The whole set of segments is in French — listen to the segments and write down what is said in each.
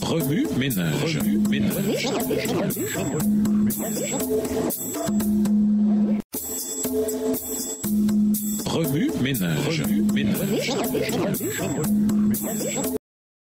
Remue ménage. Remue ménage.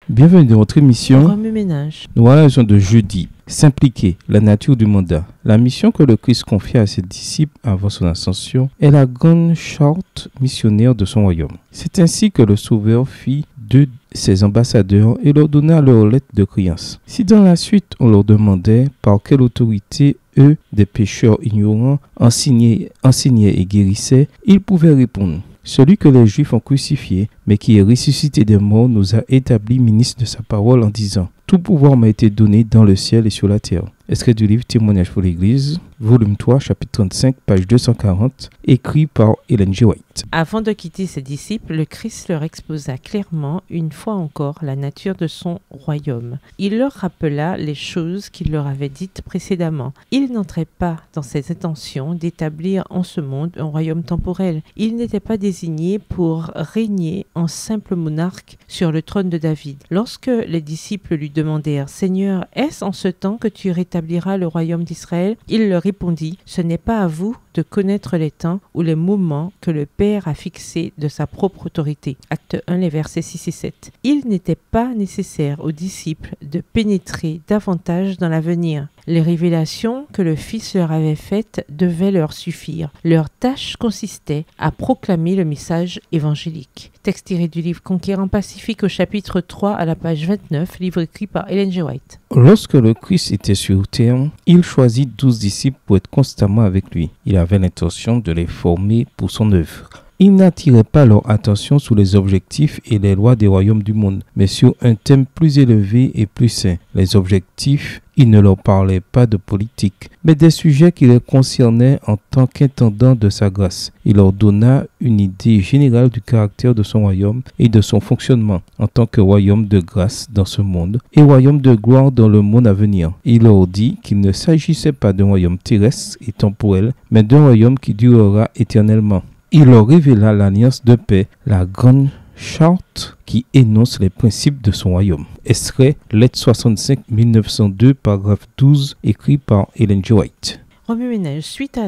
Bienvenue dans votre émission Remue ménage. Nous voilà la de jeudi. S'impliquer, la nature du mandat. La mission que le Christ confia à ses disciples avant son ascension est la grande charte missionnaire de son royaume. C'est ainsi que le Sauveur fit de ses ambassadeurs et leur donna leur lettre de créance. Si dans la suite on leur demandait par quelle autorité eux, des pécheurs ignorants, enseignaient et guérissaient, ils pouvaient répondre: celui que les Juifs ont crucifié, mais qui est ressuscité des morts, nous a établi ministre de sa parole en disant: tout pouvoir m'a été donné dans le ciel et sur la terre. Extrait du livre Témoignage pour l'Église, volume 3, chapitre 35, page 240, écrit par Ellen G. White. Avant de quitter ses disciples, le Christ leur exposa clairement, une fois encore, la nature de son royaume. Il leur rappela les choses qu'il leur avait dites précédemment. Il n'entrait pas dans ses intentions d'établir en ce monde un royaume temporel. Il n'était pas désigné pour régner en simple monarque sur le trône de David. Lorsque les disciples lui demandèrent: Seigneur, est-ce en ce temps que tu rétabliras le royaume d'Israël? Il leur répondit: ce n'est pas à vous de connaître les temps ou les moments que le Père a fixés de sa propre autorité. Acte 1, les versets 6 et 7. Il n'était pas nécessaire aux disciples de pénétrer davantage dans l'avenir. Les révélations que le Fils leur avait faites devaient leur suffire. Leur tâche consistait à proclamer le message évangélique. Texte tiré du livre Conquérant Pacifique au chapitre 3 à la page 29, livre écrit par Ellen G. White. Lorsque le Christ était sur terre, il choisit 12 disciples pour être constamment avec lui. Il avait l'intention de les former pour son œuvre. Il n'attirait pas leur attention sur les objectifs et les lois des royaumes du monde, mais sur un thème plus élevé et plus sain. Les objectifs, il ne leur parlait pas de politique, mais des sujets qui les concernaient en tant qu'intendant de sa grâce. Il leur donna une idée générale du caractère de son royaume et de son fonctionnement en tant que royaume de grâce dans ce monde et royaume de gloire dans le monde à venir. Il leur dit qu'il ne s'agissait pas d'un royaume terrestre et temporel, mais d'un royaume qui durera éternellement. Il leur révéla l'alliance de paix, la grande charte qui énonce les principes de son royaume. Extrait, lettre 65 1902, paragraphe 12, écrit par Ellen G. White. Remue ménage. Suite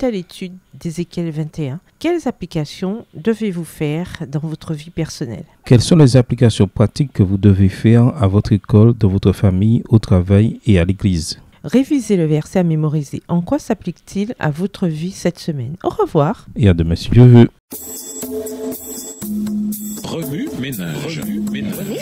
à l'étude d'Ézéchiel 21, quelles applications devez-vous faire dans votre vie personnelle? Quelles sont les applications pratiques que vous devez faire à votre école, dans votre famille, au travail et à l'église? Révisez le verset à mémoriser. En quoi s'applique-t-il à votre vie cette semaine? Au revoir. Et à demain si Dieu veut. Remue ménage. Remue ménage.